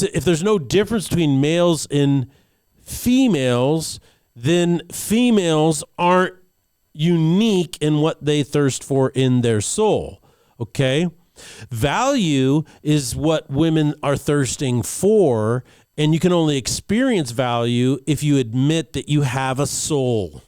if there's no difference between males and females, then females aren't unique in what they thirst for in their soul. Okay? Value is what women are thirsting for, and you can only experience value if you admit that you have a soul.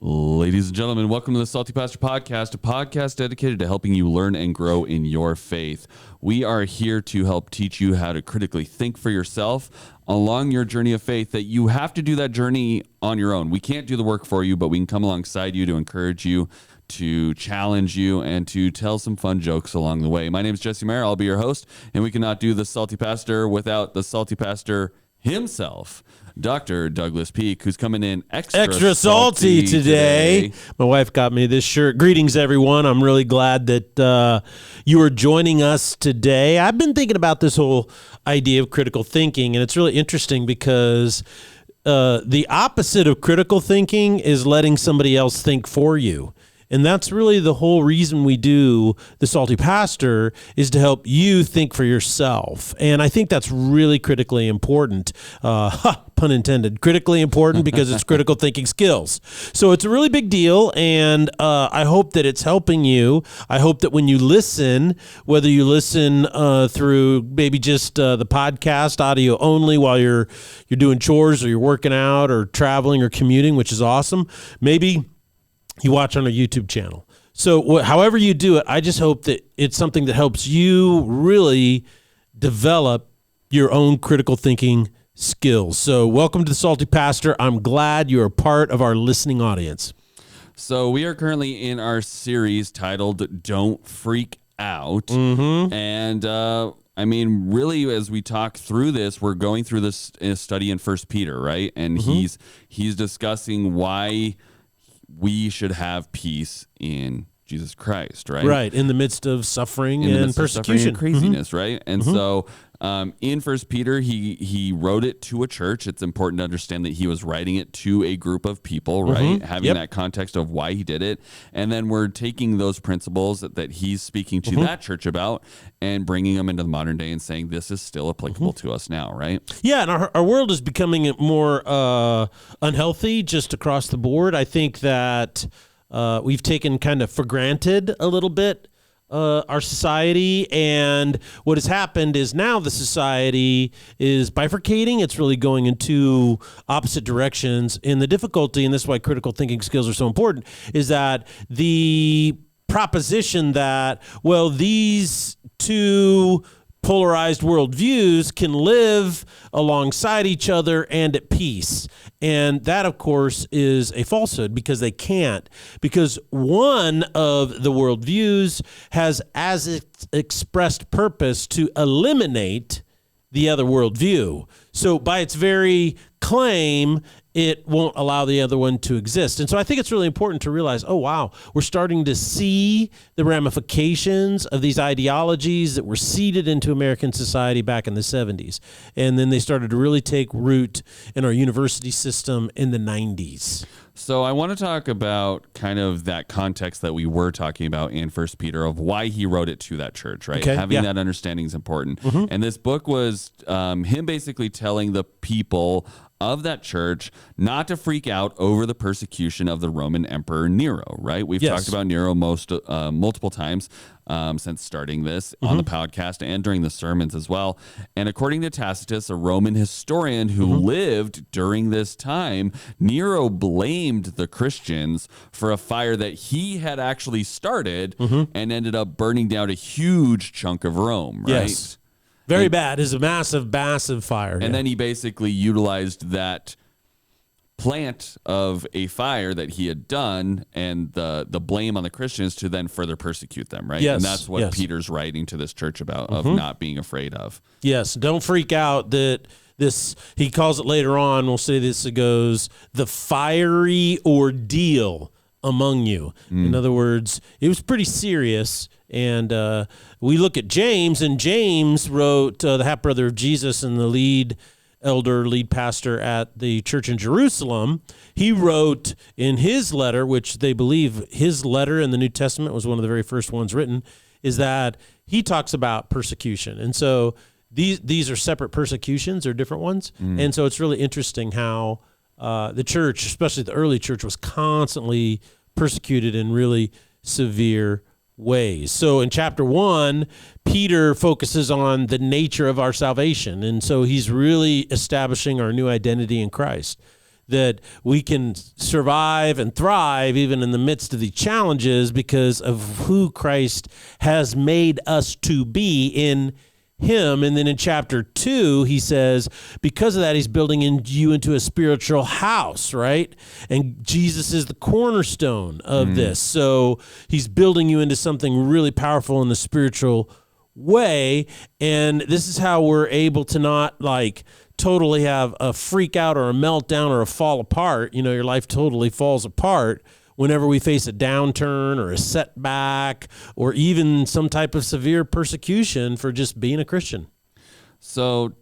Ladies and gentlemen, welcome to the Salty Pastor Podcast, a podcast dedicated to helping you learn and grow in your faith. We are here to help teach you how to critically think for yourself along your journey of faith, that you have to do that journey on your own. We can't do the work for you, but we can come alongside you to encourage you, to challenge you, and to tell some fun jokes along the way. My name is Jesse Meyer. I'll be your host, and we cannot do the Salty Pastor without the Salty Pastor himself, Dr. Douglas Peake, who's coming in extra salty today. My wife got me this shirt. Greetings, everyone. I'm really glad that you are joining us today. I've been thinking about this whole idea of critical thinking, and it's really interesting because the opposite of critical thinking is letting somebody else think for you. And that's really the whole reason we do the Salty Pastor, is to help you think for yourself. And I think that's really critically important. Pun intended. Critically important because it's critical thinking skills. So it's a really big deal, and I hope that it's helping you. I hope that when you listen, whether you listen through maybe just the podcast, audio only, while you're doing chores or you're working out or traveling or commuting, which is awesome, maybe you watch on our YouTube channel. So however you do it, I just hope that it's something that helps you really develop your own critical thinking skills. So welcome to the Salty Pastor. I'm glad you're a part of our listening audience. So we are currently in our series titled Don't Freak Out. Mm-hmm. And I mean, really, as we talk through this, we're going through this study in 1 Peter, right? And he's discussing why we should have peace in Jesus Christ, right? Right, in the midst of suffering and persecution. And craziness, right? And so in 1 Peter, he wrote it to a church. It's important to understand that he was writing it to a group of people, right? Having that context of why he did it. And then we're taking those principles that he's speaking to that church about and bringing them into the modern day and saying this is still applicable to us now, right? Yeah, and our world is becoming more unhealthy just across the board. I think that we've taken kind of for granted a little bit our society, and what has happened is now the society is bifurcating. It's really going in two opposite directions, and the difficulty, and this is why critical thinking skills are so important, is that the proposition that, well, these two polarized worldviews can live alongside each other and at peace. And that, of course, is a falsehood, because they can't. Because one of the worldviews has as its expressed purpose to eliminate the other worldview. So by its very claim, it won't allow the other one to exist. And so I think it's really important to realize, oh, wow, we're starting to see the ramifications of these ideologies that were seeded into American society back in the 70s. And then they started to really take root in our university system in the 90s. So I want to talk about kind of that context that we were talking about in 1 Peter of why he wrote it to that church, right? Okay, Having that understanding is important. And this book was him basically telling the people of that church not to freak out over the persecution of the Roman Emperor Nero, right? We've talked about Nero multiple times since starting this on the podcast and during the sermons as well. And according to Tacitus, a Roman historian who lived during this time, Nero blamed the Christians for a fire that he had actually started and ended up burning down a huge chunk of Rome, right? Yes. Very bad. It's a massive, massive fire. And then he basically utilized that plant of a fire that he had done and the blame on the Christians to then further persecute them, right? Yes, and that's what yes. Peter's writing to this church about, of not being afraid of. Yes, don't freak out that this, he calls it later on, we'll say this, it goes, the fiery ordeal among you. In other words, it was pretty serious. And we look at James, and James wrote the half-brother of Jesus and the lead elder, lead pastor at the church in Jerusalem, he wrote in his letter, which they believe his letter in the New Testament was one of the very first ones written, is that he talks about persecution. And so these are separate persecutions, or different ones. And so it's really interesting how the church, especially the early church, was constantly persecuted in really severe ways. So in chapter 1, Peter focuses on the nature of our salvation. And so he's really establishing our new identity in Christ, that we can survive and thrive even in the midst of the challenges because of who Christ has made us to be in him. And then in chapter 2, he says, because of that, he's building you into a spiritual house, right? And Jesus is the cornerstone of this. So he's building you into something really powerful in the spiritual way. And this is how we're able to not like totally have a freak out or a meltdown or a fall apart. You know, your life totally falls apart whenever we face a downturn or a setback or even some type of severe persecution for just being a Christian. So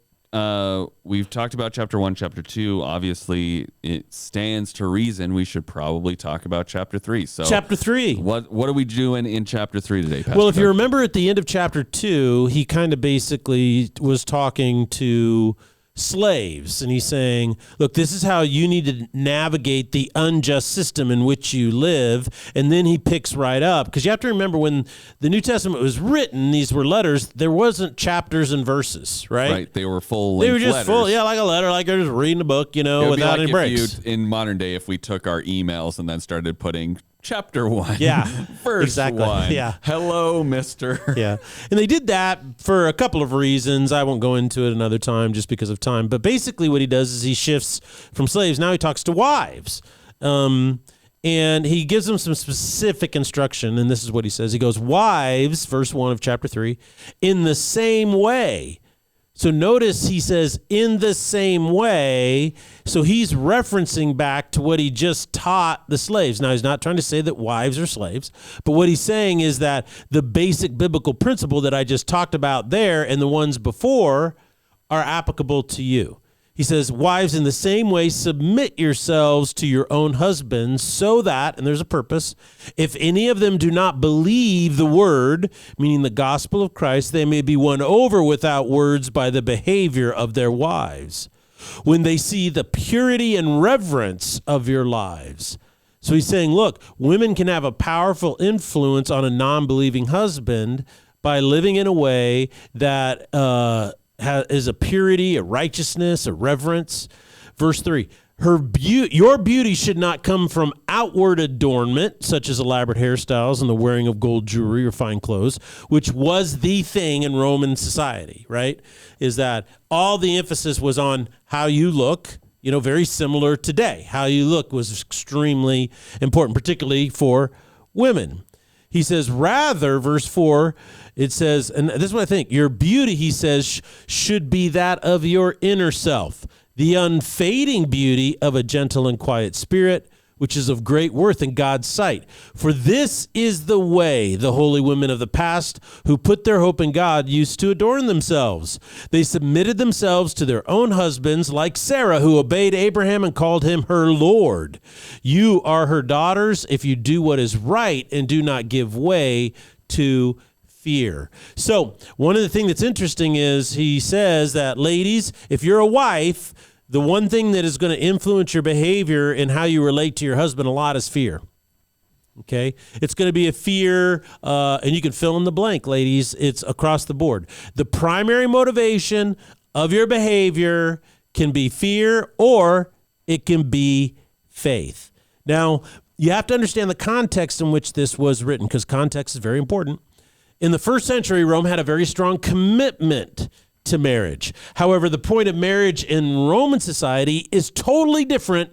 we've talked about chapter 1, chapter 2. Obviously, it stands to reason we should probably talk about chapter 3. So chapter 3. What are we doing in chapter 3 today, Pastor? Well, if you remember at the end of chapter 2, he kind of basically was talking to slaves, and he's saying, look, this is how you need to navigate the unjust system in which you live. And then he picks right up, because you have to remember when the New Testament was written, these were letters, there wasn't chapters and verses, right? Right, they were full They were just letters. full, like a letter, like they're just reading a book, without any breaks. In modern day, if we took our emails and then started putting chapter 1, yeah, verse exactly. 1, yeah, hello, mister. Yeah, and they did that for a couple of reasons. I won't go into it another time just because of time. But basically what he does is he shifts from slaves. Now he talks to wives. And he gives them some specific instruction. And this is what he says. He goes, wives, verse 1 of chapter 3, in the same way. So notice he says, in the same way. So he's referencing back to what he just taught the slaves. Now, he's not trying to say that wives are slaves, but what he's saying is that the basic biblical principle that I just talked about there and the ones before are applicable to you. He says, wives, in the same way, submit yourselves to your own husbands so that, and there's a purpose, if any of them do not believe the word, meaning the gospel of Christ, they may be won over without words by the behavior of their wives, when they see the purity and reverence of your lives. So he's saying, look, women can have a powerful influence on a non-believing husband by living in a way that is a purity, a righteousness, a reverence. Verse 3, your beauty should not come from outward adornment, such as elaborate hairstyles and the wearing of gold jewelry or fine clothes, which was the thing in Roman society, right? Is that all the emphasis was on how you look, very similar today. How you look was extremely important, particularly for women. He says, rather, verse 4, it says, and this is what I think, your beauty, he says, should be that of your inner self, the unfading beauty of a gentle and quiet spirit, which is of great worth in God's sight. For this is the way the holy women of the past who put their hope in God used to adorn themselves. They submitted themselves to their own husbands, like Sarah, who obeyed Abraham and called him her Lord. You are her daughters if you do what is right and do not give way to fear. So one of the things that's interesting is he says that, ladies, if you're a wife, the one thing that is going to influence your behavior and how you relate to your husband a lot is fear. Okay? It's going to be a fear, and you can fill in the blank, ladies. It's across the board. The primary motivation of your behavior can be fear or it can be faith. Now, you have to understand the context in which this was written, because context is very important. In the first century, Rome had a very strong commitment to marriage. However, the point of marriage in Roman society is totally different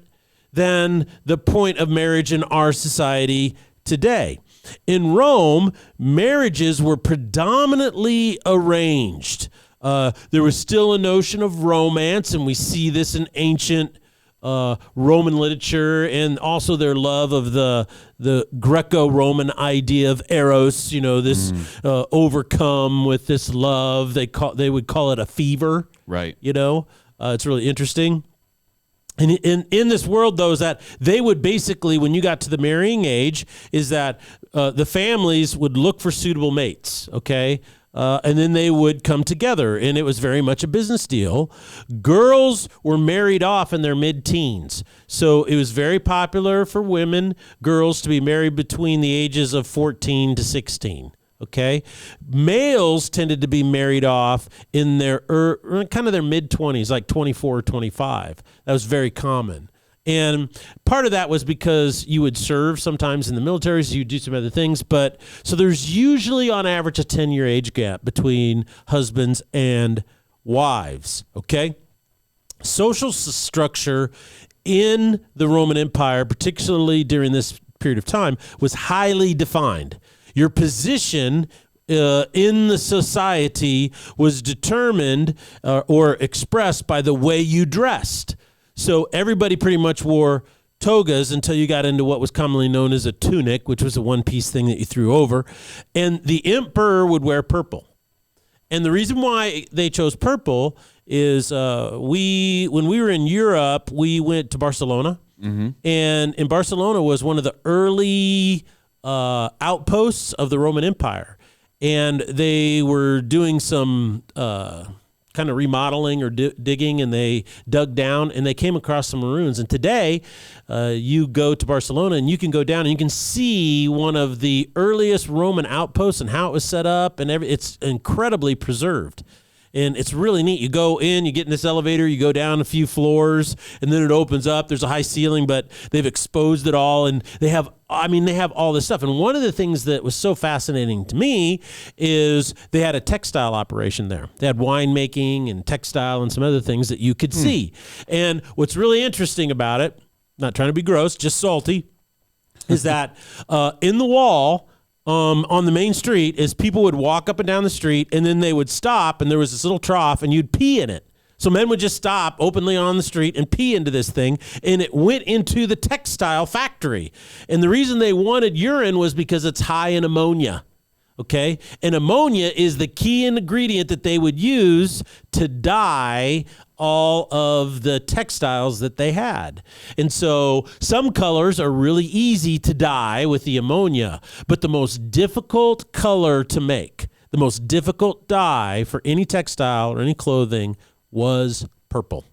than the point of marriage in our society today. In Rome, marriages were predominantly arranged. There was still a notion of romance, and we see this in ancient Roman literature, and also their love of the Greco-Roman idea of eros, this overcome with this love. They would call it a fever, right? It's really interesting. And in this world, though, is that they would basically, when you got to the marrying age, is that the families would look for suitable mates, okay? And then they would come together, and it was very much a business deal. Girls were married off in their mid-teens. So it was very popular for girls to be married between the ages of 14 to 16. Okay, males tended to be married off in their kind of their mid-20s, like 24 or 25. That was very common. And part of that was because you would serve sometimes in the military, so you do some other things. But so there's usually on average a 10-year age gap between husbands and wives. Okay, social structure in the Roman Empire, particularly during this period of time, was highly defined. Your position in the society was determined or expressed by the way you dressed. So everybody pretty much wore togas until you got into what was commonly known as a tunic, which was a one-piece thing that you threw over. And the emperor would wear purple. And the reason why they chose purple is when we were in Europe, we went to Barcelona. Mm-hmm. And in Barcelona was one of the early outposts of the Roman Empire, and they were doing some kind of remodeling or digging, and they dug down and they came across some ruins. And today you go to Barcelona and you can go down and you can see one of the earliest Roman outposts and how it was set up, and it's incredibly preserved. And it's really neat. You go in, you get in this elevator, you go down a few floors, and then it opens up. There's a high ceiling, but they've exposed it all, and they have all this stuff. And one of the things that was so fascinating to me is they had a textile operation there. They had winemaking and textile and some other things that you could see. And what's really interesting about it, not trying to be gross, just salty, is that in the wall, on the main street, is people would walk up and down the street, and then they would stop, and there was this little trough, and you'd pee in it. So men would just stop openly on the street and pee into this thing, and it went into the textile factory. And the reason they wanted urine was because it's high in ammonia. Okay, and ammonia is the key ingredient that they would use to dye all of the textiles that they had. And so some colors are really easy to dye with the ammonia, but the most difficult color to make, the most difficult dye for any textile or any clothing was purple.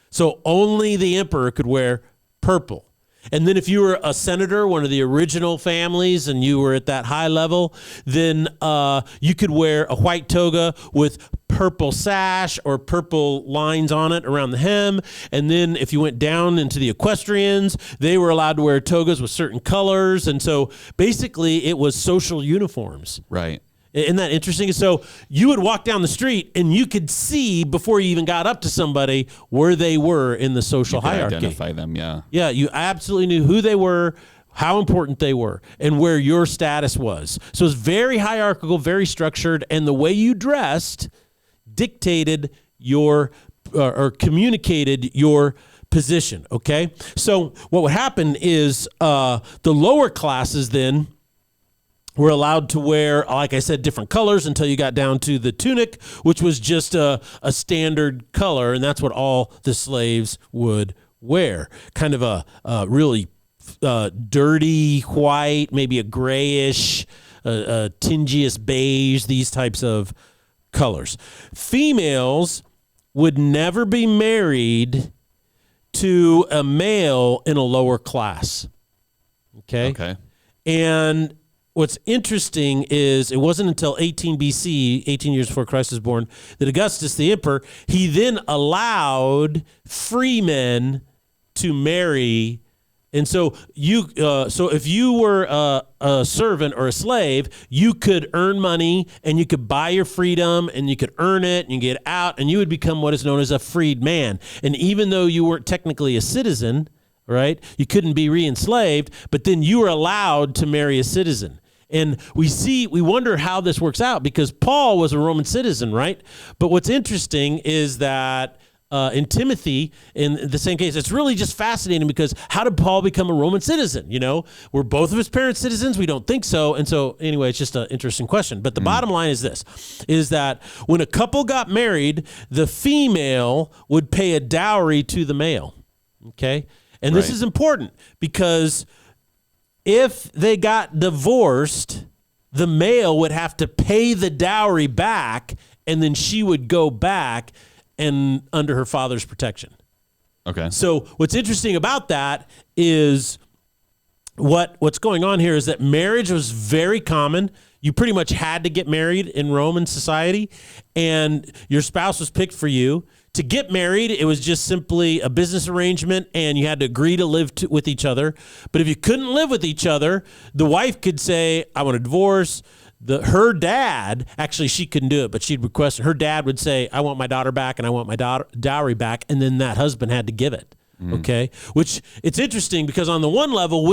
So only the emperor could wear purple. And then if you were a senator, one of the original families, and you were at that high level, then you could wear a white toga with purple sash or purple lines on it around the hem. And then if you went down into the equestrians, they were allowed to wear togas with certain colors. And so basically it was social uniforms. Right. Isn't that interesting? So you would walk down the street and you could see before you even got up to somebody where they were in the social hierarchy. Identify them, yeah. Yeah, you absolutely knew who they were, how important they were, and where your status was. So it's very hierarchical, very structured, and the way you dressed dictated your or communicated your position, okay? So what would happen is the lower classes then were allowed to wear, like I said, different colors until you got down to the tunic, which was just a standard color, and that's what all the slaves would wear. Kind of a really dirty white, maybe a grayish, a tingiest beige, these types of colors. Females would never be married to a male in a lower class. Okay. And what's interesting is it wasn't until 18 BC, 18 years before Christ was born, that Augustus, the emperor, he then allowed free men to marry. And so if you were a servant or a slave, you could earn money and you could buy your freedom and you could earn it and you get out and you would become what is known as a freed man. And even though you weren't technically a citizen, right, you couldn't be re-enslaved, but then you were allowed to marry a citizen. And we wonder how this works out because Paul was a Roman citizen, right? But what's interesting is that in Timothy in the same case. It's really just fascinating because how did Paul become a Roman citizen? Were both of his parents citizens? We don't think so. And so anyway, it's just an interesting question. But the bottom line is this, is that when a couple got married, the female would pay a dowry to the male. Okay. And this is important because if they got divorced, the male would have to pay the dowry back, and then she would go back and under her father's protection. Okay. So what's interesting about that is what's going on here is that marriage was very common. You pretty much had to get married in Roman society, and your spouse was picked for you. To get married, it was just simply a business arrangement, and you had to agree to live with each other. But if you couldn't live with each other, the wife could say, I want a divorce. Her dad, actually she couldn't do it, but she'd request, her dad would say, I want my daughter back and I want my dowry back, and then that husband had to give it. Okay, which it's interesting because on the one level,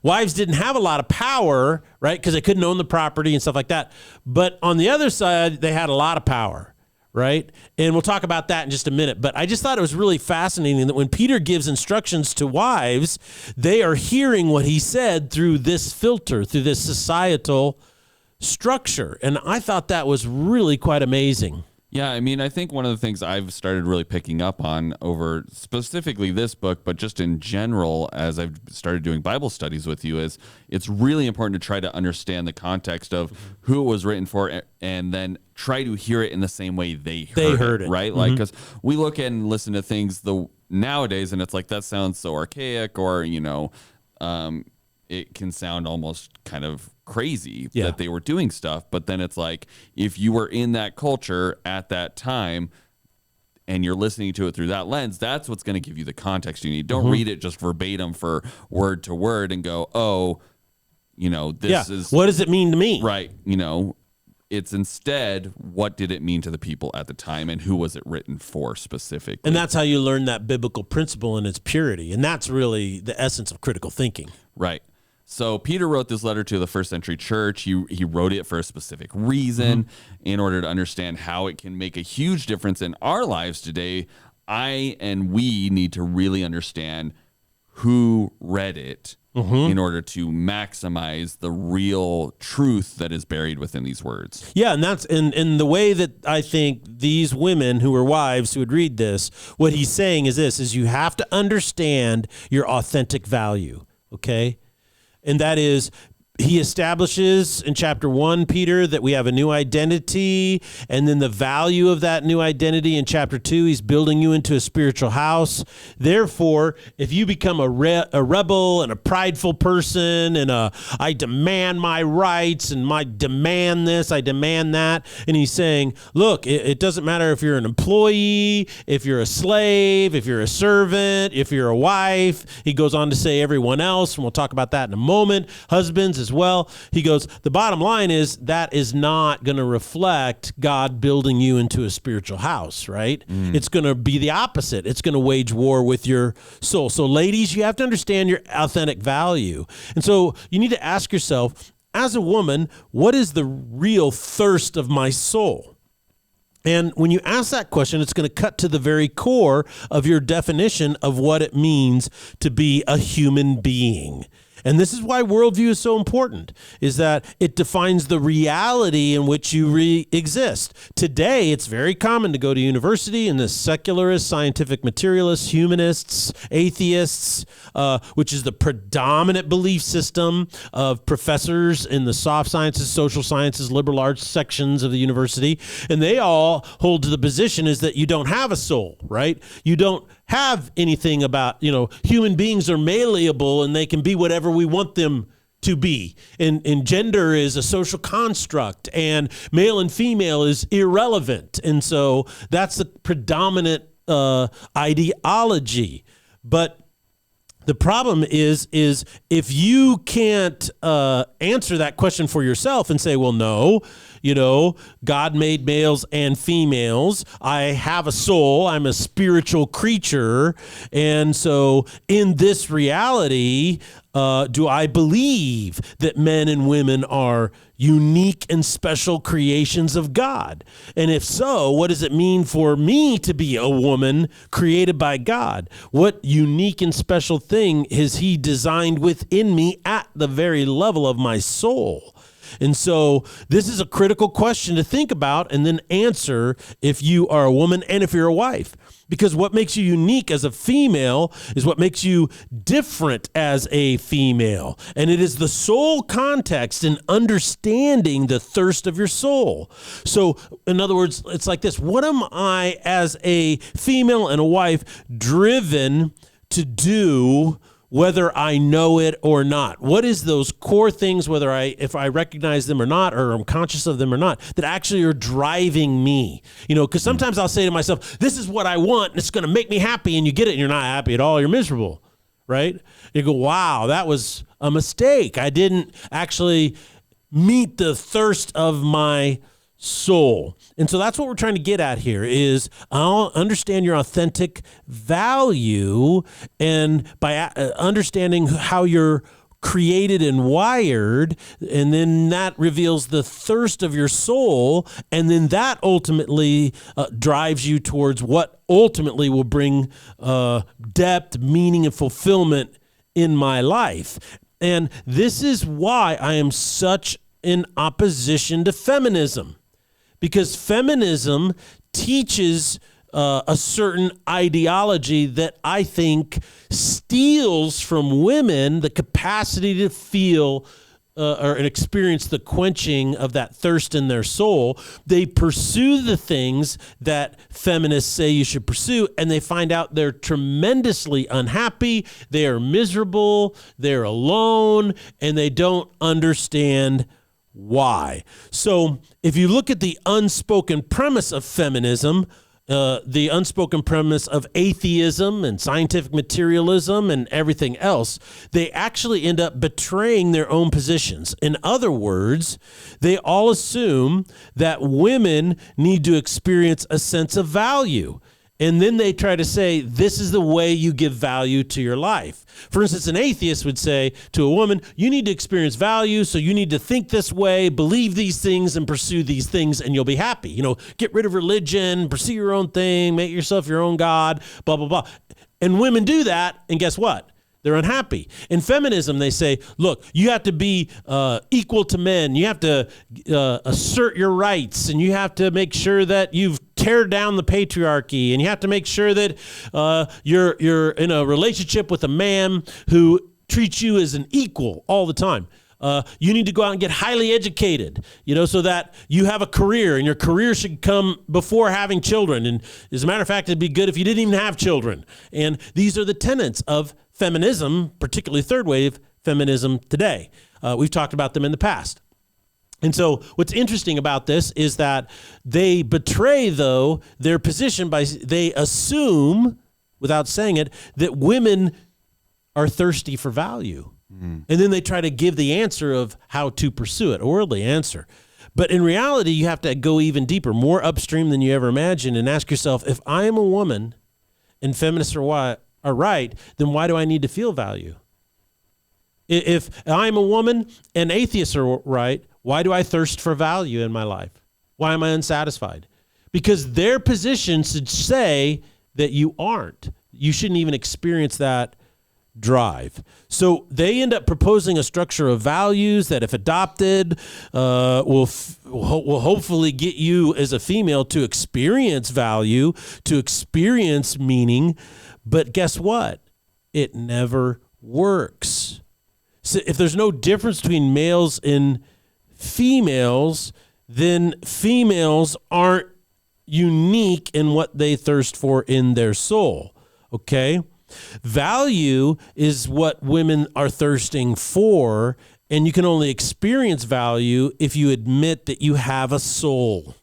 wives didn't have a lot of power, right? Because they couldn't own the property and stuff like that. But on the other side, they had a lot of power, right? And we'll talk about that in just a minute. But I just thought it was really fascinating that when Peter gives instructions to wives, they are hearing what he said through this filter, through this societal structure. And I thought that was really quite amazing. Yeah, I mean, I think one of the things I've started really picking up on over specifically this book, but just in general, as I've started doing Bible studies with you, is it's really important to try to understand the context of who it was written for and then try to hear it in the same way they heard it. Right? Like, because we look and listen to things nowadays and it's like, that sounds so archaic, or, it can sound almost kind of crazy that they were doing stuff. But then it's like, if you were in that culture at that time and you're listening to it through that lens, that's what's going to give you the context you need. Don't read it just verbatim for word to word and go, oh, this is... What does it mean to me? Right. It's instead, what did it mean to the people at the time and who was it written for specifically? And that's how you learn that biblical principle in its purity. And that's really the essence of critical thinking. Right. So Peter wrote this letter to the first century church. He wrote it for a specific reason in order to understand how it can make a huge difference in our lives today. We need to really understand who read it in order to maximize the real truth that is buried within these words. Yeah, and that's in the way that I think these women who are wives who would read this, what he's saying is this, is you have to understand your authentic value, okay? And that is, he establishes in chapter 1, Peter, that we have a new identity, and then the value of that new identity in chapter 2, he's building you into a spiritual house. Therefore, if you become a rebel and a prideful person and I demand my rights and I demand this, I demand that, and he's saying, look, it doesn't matter if you're an employee, if you're a slave, if you're a servant, if you're a wife. He goes on to say everyone else, and we'll talk about that in a moment, husbands as well. He goes, the bottom line is that is not going to reflect God building you into a spiritual house, right? It's going to be the opposite. It's going to wage war with your soul. So ladies, you have to understand your authentic value. And so you need to ask yourself, as a woman, what is the real thirst of my soul? And when you ask that question, it's going to cut to the very core of your definition of what it means to be a human being. And this is why worldview is so important, is that it defines the reality in which you exist. Today, it's very common to go to university and the secularists, scientific materialists, humanists, atheists, which is the predominant belief system of professors in the soft sciences, social sciences, liberal arts sections of the university. And they all hold to the position is that you don't have a soul, right? You don't have anything about, human beings are malleable and they can be whatever we want them to be. And gender is a social construct and male and female is irrelevant. And so that's the predominant ideology. But the problem is if you can't answer that question for yourself and say, well, no, God made males and females. I have a soul. I'm a spiritual creature. And so in this reality, do I believe that men and women are unique and special creations of God? And if so, what does it mean for me to be a woman created by God? What unique and special thing has he designed within me at the very level of my soul? And so this is a critical question to think about and then answer if you are a woman and if you're a wife. Because what makes you unique as a female is what makes you different as a female. And it is the soul context and understanding the thirst of your soul. So, in other words, it's like this. What am I as a female and a wife driven to do, whether I know it or not? What is those core things, if I recognize them or not, or I'm conscious of them or not, that actually are driving me? Because sometimes I'll say to myself, this is what I want, and it's going to make me happy, and you get it, and you're not happy at all. You're miserable, right? You go, wow, that was a mistake. I didn't actually meet the thirst of my soul. And so that's what we're trying to get at here is I'll understand your authentic value, and by understanding how you're created and wired, and then that reveals the thirst of your soul, and then that ultimately drives you towards what ultimately will bring depth, meaning, and fulfillment in my life. And this is why I am such in opposition to feminism. Because feminism teaches a certain ideology that I think steals from women the capacity to feel or experience the quenching of that thirst in their soul. They pursue the things that feminists say you should pursue, and they find out they're tremendously unhappy, they are miserable, they're alone, and they don't understand why. So if you look at the unspoken premise of feminism, the unspoken premise of atheism and scientific materialism and everything else, they actually end up betraying their own positions. In other words, they all assume that women need to experience a sense of value. And then they try to say, this is the way you give value to your life. For instance, an atheist would say to a woman, you need to experience value, so you need to think this way, believe these things, and pursue these things, and you'll be happy. Get rid of religion, pursue your own thing, make yourself your own God, blah, blah, blah. And women do that, and guess what? They're unhappy. In feminism, they say, look, you have to be equal to men. You have to assert your rights, and you have to make sure that you've tear down the patriarchy, and you have to make sure that you're in a relationship with a man who treats you as an equal all the time. You need to go out and get highly educated, so that you have a career, and your career should come before having children. And as a matter of fact, it'd be good if you didn't even have children. And these are the tenets of feminism, particularly third wave feminism today. We've talked about them in the past. And so what's interesting about this is that they betray, though, their position they assume, without saying it, that women are thirsty for value. And then they try to give the answer of how to pursue it, a worldly answer. But in reality, you have to go even deeper, more upstream than you ever imagined, and ask yourself, if I am a woman and feminists are right, then why do I need to feel value? If I'm a woman and atheists are right, why do I thirst for value in my life? Why am I unsatisfied? Because their position should say that you aren't. You shouldn't even experience that drive. So they end up proposing a structure of values that, if adopted, will hopefully get you as a female to experience value, to experience meaning. But guess what? It never works. So if there's no difference between males and females, then females aren't unique in what they thirst for in their soul. Okay? Value is what women are thirsting for, and you can only experience value if you admit that you have a soul.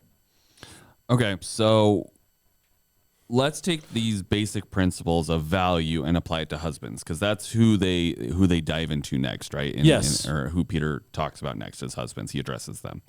Okay, so let's take these basic principles of value and apply it to husbands, because that's who they dive into next, right? Yes. Or who Peter talks about next as husbands. He addresses them.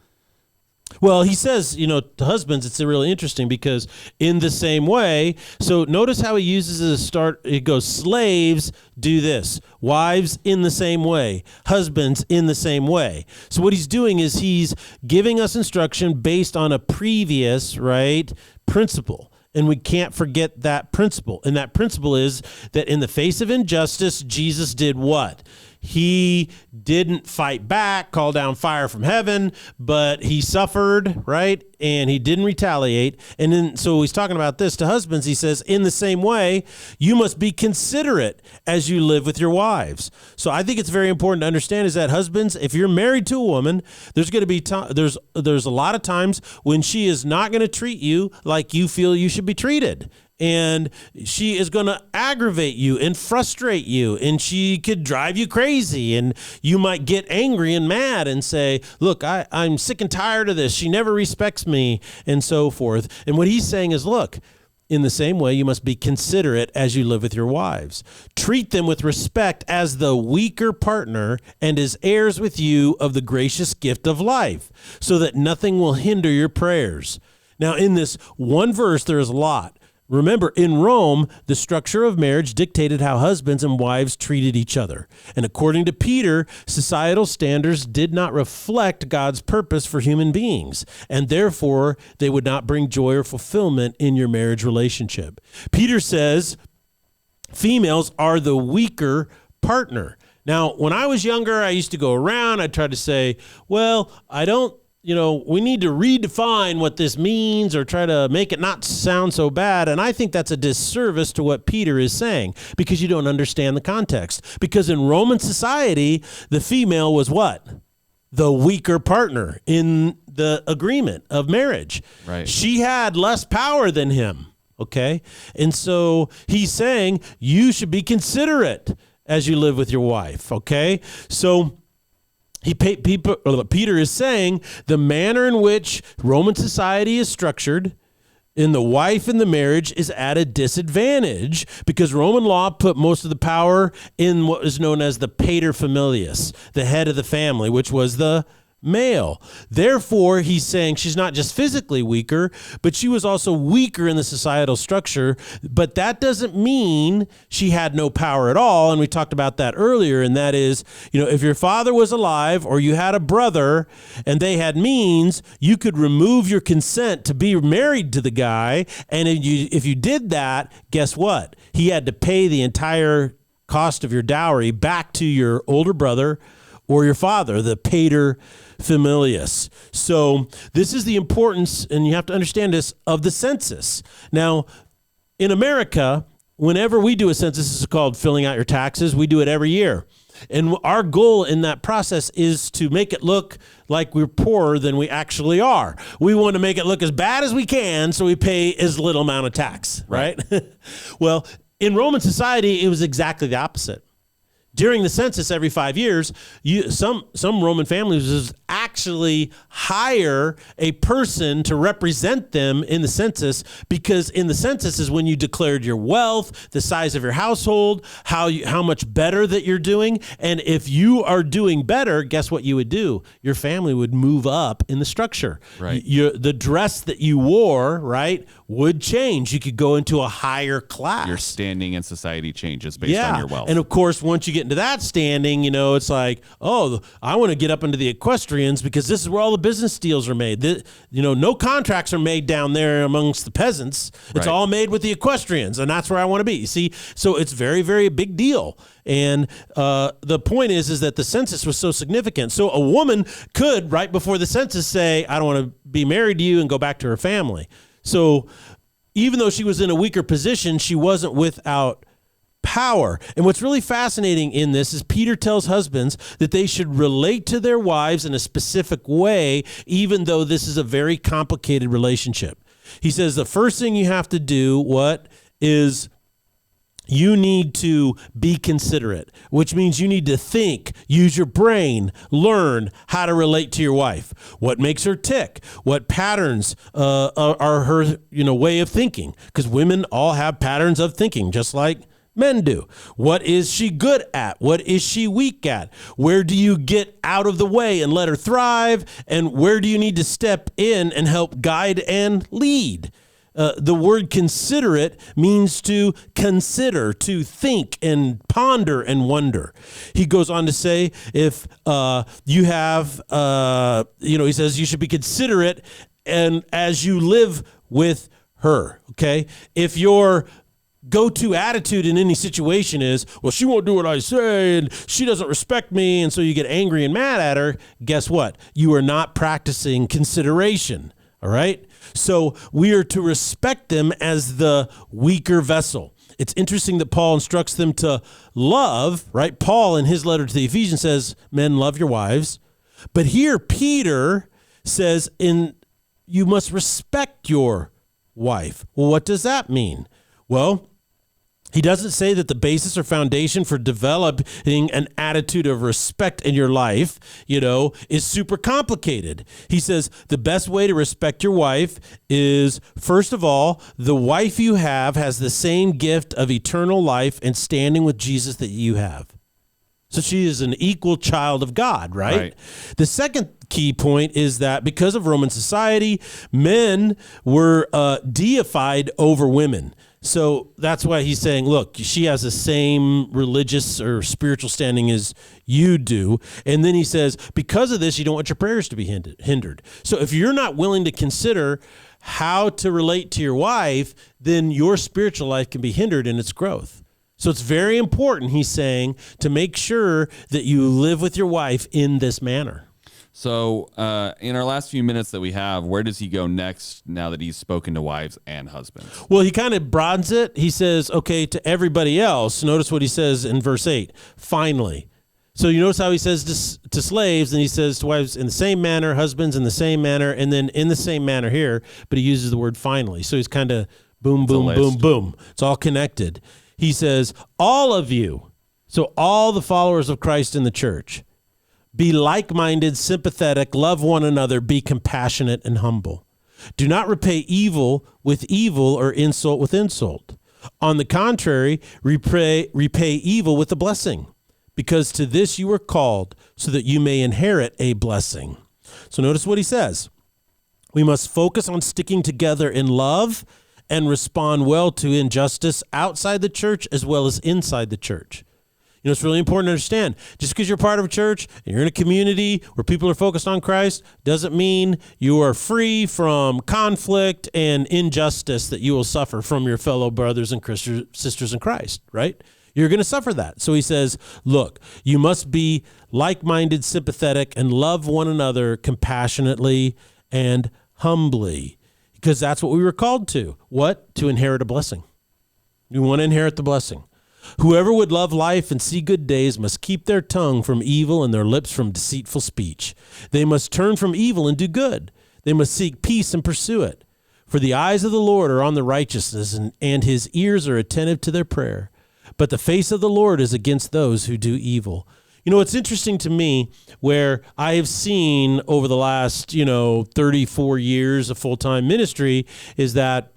Well, he says, to husbands, it's really interesting because in the same way, so notice how he uses it to start. It goes, slaves, do this. Wives, in the same way. Husbands, in the same way. So what he's doing is he's giving us instruction based on a previous, right, principle. And we can't forget that principle. And that principle is that in the face of injustice, Jesus did what? He didn't fight back, call down fire from heaven, but he suffered, right? And he didn't retaliate. And then, so he's talking about this to husbands. He says, in the same way, you must be considerate as you live with your wives. So I think it's very important to understand is that husbands, if you're married to a woman, there's going to be there's a lot of times when she is not going to treat you like you feel you should be treated. And she is going to aggravate you and frustrate you, and she could drive you crazy, and you might get angry and mad and say, look, I'm sick and tired of this. She never respects me, and so forth. And what he's saying is, look, in the same way, you must be considerate as you live with your wives. Treat them with respect as the weaker partner and as heirs with you of the gracious gift of life, so that nothing will hinder your prayers. Now, in this one verse, there is a lot. Remember, in Rome, the structure of marriage dictated how husbands and wives treated each other. And according to Peter, societal standards did not reflect God's purpose for human beings, and therefore they would not bring joy or fulfillment in your marriage relationship. Peter says females are the weaker partner. Now, when I was younger, I used to go around, I'd try to say, well, we need to redefine what this means or try to make it not sound so bad. And I think that's a disservice to what Peter is saying because you don't understand the context. Because in Roman society, the female was what? The weaker partner in the agreement of marriage. Right. She had less power than him. Okay. And so he's saying you should be considerate as you live with your wife. Okay. So Peter is saying the manner in which Roman society is structured in the wife and the marriage is at a disadvantage because Roman law put most of the power in what is known as the pater familias, the head of the family, which was the male. Therefore, he's saying she's not just physically weaker, but she was also weaker in the societal structure. But that doesn't mean she had no power at all. And we talked about that earlier. And that is, if your father was alive or you had a brother and they had means, you could remove your consent to be married to the guy. And if you did that, guess what? He had to pay the entire cost of your dowry back to your older brother or your father, the pater familias. So this is the importance, and you have to understand this, of the census. Now, in America, whenever we do a census, this is called filling out your taxes. We do it every year. And our goal in that process is to make it look like we're poorer than we actually are. We want to make it look as bad as we can so we pay as little amount of tax, right? Well, in Roman society, it was exactly the opposite. During the census every 5 years, some Roman families would actually hire a person to represent them in the census, because in the census is when you declared your wealth, the size of your household, how much better that you're doing. And if you are doing better, guess what you would do? Your family would move up in the structure. Right. The dress that you wore, right, would change. You could go into a higher class. Your standing in society changes based on your wealth. And of course, once you get into that standing, it's like, oh, I want to get up into the equestrians because this is where all the business deals are made. No contracts are made down there amongst the peasants. It's all made with the equestrians, and that's where I want to be. You see, so it's very, very big deal. And the point is that the census was so significant. So a woman could, right before the census, say, I don't want to be married to you, and go back to her family. So even though she was in a weaker position, she wasn't without power. And what's really fascinating in this is Peter tells husbands that they should relate to their wives in a specific way, even though this is a very complicated relationship. He says the first thing you have to do, is you need to be considerate, which means you need to think, use your brain, learn how to relate to your wife. What makes her tick? What patterns are her way of thinking? Because women all have patterns of thinking, just like Men do. What is she good at? What is she weak at? Where do you get out of the way and let her thrive? And where do you need to step in and help guide and lead? The word considerate means to consider, to think and ponder and wonder. He goes on to say, if you have, he says you should be considerate and as you live with her, okay? If your go-to attitude in any situation is, well, she won't do what I say and she doesn't respect me, and so you get angry and mad at her, guess what? You are not practicing consideration, all right? So we are to respect them as the weaker vessel. It's interesting that Paul instructs them to love, right? Paul in his letter to the Ephesians says, men, love your wives. But here Peter says, you must respect your wife. Well, what does that mean? Well, he doesn't say that the basis or foundation for developing an attitude of respect in your life, is super complicated. He says the best way to respect your wife is, first of all, the wife you have has the same gift of eternal life and standing with Jesus that you have. So she is an equal child of God, right? The second key point is that because of Roman society, men were deified over women. So that's why he's saying, look, she has the same religious or spiritual standing as you do. And then he says, because of this, you don't want your prayers to be hindered. So if you're not willing to consider how to relate to your wife, then your spiritual life can be hindered in its growth. So it's very important, he's saying, to make sure that you live with your wife in this manner. So in our last few minutes that we have, where does he go next now that he's spoken to wives and husbands? Well, he kind of broadens it. He says, okay, to everybody else, notice what he says in verse 8, finally. So you notice how he says to slaves, and he says to wives in the same manner, husbands in the same manner, and then in the same manner here, but he uses the word finally. So he's kind of boom, boom, boom, boom. It's all connected. He says, all of you, so all the followers of Christ in the church, be like-minded, sympathetic, love one another, be compassionate and humble. Do not repay evil with evil or insult with insult. On the contrary, repay evil with a blessing, because to this you were called, so that you may inherit a blessing. So notice what he says. We must focus on sticking together in love and respond well to injustice outside the church as well as inside the church. It's really important to understand, just because you're part of a church and you're in a community where people are focused on Christ doesn't mean you are free from conflict and injustice that you will suffer from your fellow brothers and sisters in Christ, right? You're going to suffer that. So he says, look, you must be like-minded, sympathetic, and love one another compassionately and humbly, because that's what we were called to. What? To inherit a blessing. We want to inherit the blessing. Whoever would love life and see good days must keep their tongue from evil and their lips from deceitful speech. They must turn from evil and do good. They must seek peace and pursue it. For the eyes of the Lord are on the righteousness, and his ears are attentive to their prayer. But the face of the Lord is against those who do evil. It's interesting to me where I have seen over the last, 34 years of full-time ministry is that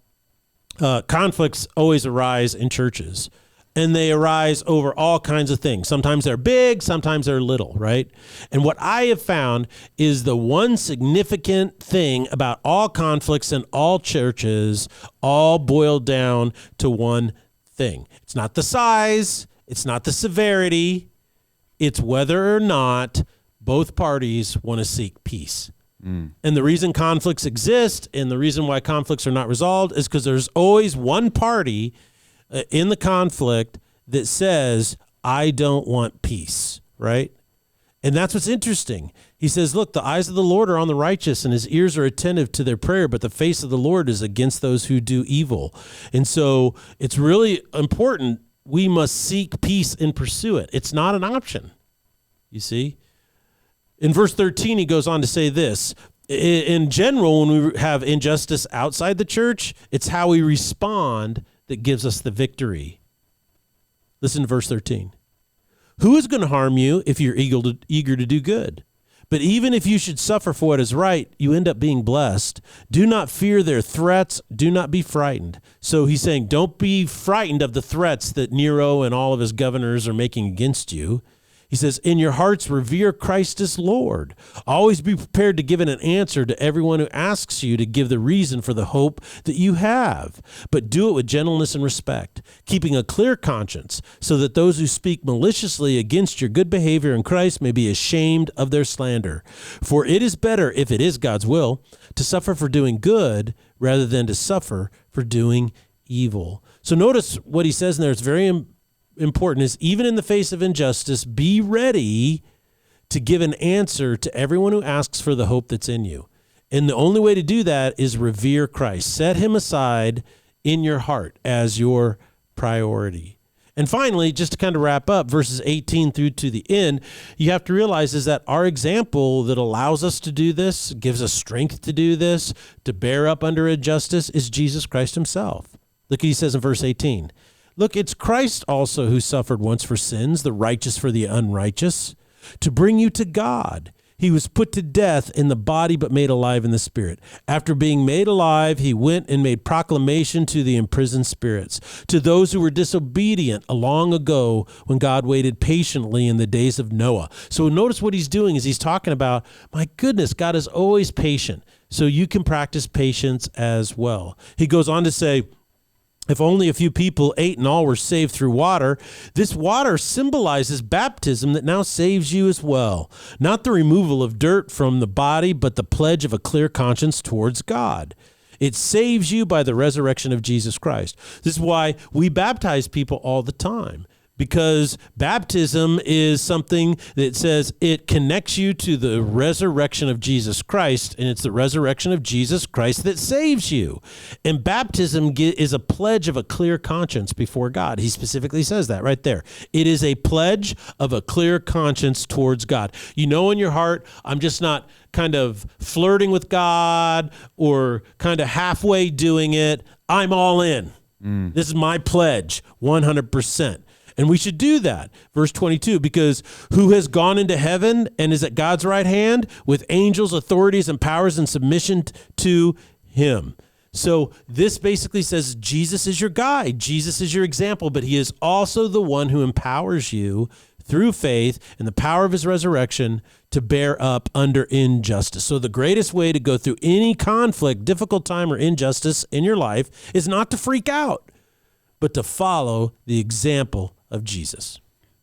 conflicts always arise in churches. And they arise over all kinds of things. Sometimes they're big, sometimes they're little, right? And what I have found is the one significant thing about all conflicts in all churches all boil down to one thing. It's not the size, it's not the severity, it's whether or not both parties want to seek peace. And the reason conflicts exist and the reason why conflicts are not resolved is because there's always one party in the conflict that says, I don't want peace, right? And that's what's interesting. He says, look, the eyes of the Lord are on the righteous and his ears are attentive to their prayer, but the face of the Lord is against those who do evil. And so it's really important. We must seek peace and pursue it. It's not an option, you see? In verse 13, he goes on to say this. In general, when we have injustice outside the church, it's how we respond that gives us the victory. Listen to verse 13. Who is going to harm you if you're eager to do good? But even if you should suffer for what is right, you end up being blessed. Do not fear their threats. Do not be frightened. So he's saying, don't be frightened of the threats that Nero and all of his governors are making against you. He says, in your hearts, revere Christ as Lord. Always be prepared to give an answer to everyone who asks you to give the reason for the hope that you have. But do it with gentleness and respect, keeping a clear conscience, so that those who speak maliciously against your good behavior in Christ may be ashamed of their slander. For it is better, if it is God's will, to suffer for doing good rather than to suffer for doing evil. So notice what he says in there. It's very important, is even in the face of injustice, be ready to give an answer to everyone who asks for the hope that's in you. And the only way to do that is revere Christ. Set him aside in your heart as your priority. And finally, just to kind of wrap up, verses 18 through to the end, you have to realize is that our example that allows us to do this, gives us strength to do this, to bear up under injustice, is Jesus Christ himself. Look what he says in verse 18. Look, it's Christ also who suffered once for sins, the righteous for the unrighteous, to bring you to God. He was put to death in the body, but made alive in the spirit. After being made alive, he went and made proclamation to the imprisoned spirits, to those who were disobedient long ago when God waited patiently in the days of Noah. So notice what he's doing is he's talking about, my goodness, God is always patient. So you can practice patience as well. He goes on to say, if only a few people ate and all were saved through water, this water symbolizes baptism that now saves you as well. Not the removal of dirt from the body, but the pledge of a clear conscience towards God. It saves you by the resurrection of Jesus Christ. This is why we baptize people all the time, because baptism is something that says it connects you to the resurrection of Jesus Christ, and it's the resurrection of Jesus Christ that saves you. And baptism is a pledge of a clear conscience before God. He specifically says that right there. It is a pledge of a clear conscience towards God. You know in your heart, I'm just not kind of flirting with God or kind of halfway doing it. I'm all in. This is my pledge, 100%. And we should do that. Verse 22, because who has gone into heaven and is at God's right hand with angels, authorities, and powers in submission to him. So this basically says Jesus is your guide. Jesus is your example, but he is also the one who empowers you through faith and the power of his resurrection to bear up under injustice. So the greatest way to go through any conflict, difficult time, or injustice in your life is not to freak out, but to follow the example of Jesus.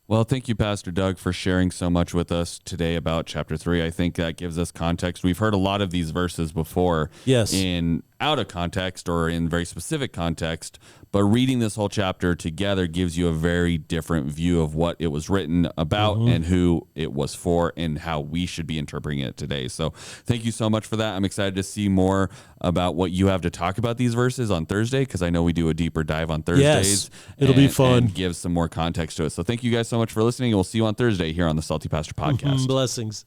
Well, thank you, Pastor Doug, for sharing so much with us today about chapter 3. I think that gives us context. We've heard a lot of these verses before, yes, in out of context or in very specific context, but reading this whole chapter together gives you a very different view of what it was written about and who it was for and how we should be interpreting it today. So thank you so much for that. I'm excited to see more about what you have to talk about these verses on Thursday, because I know we do a deeper dive on Thursdays. Yes, it'll be fun. And give some more context to it. So thank you guys so much for listening, and we'll see you on Thursday here on the Salty Pastor Podcast. Blessings.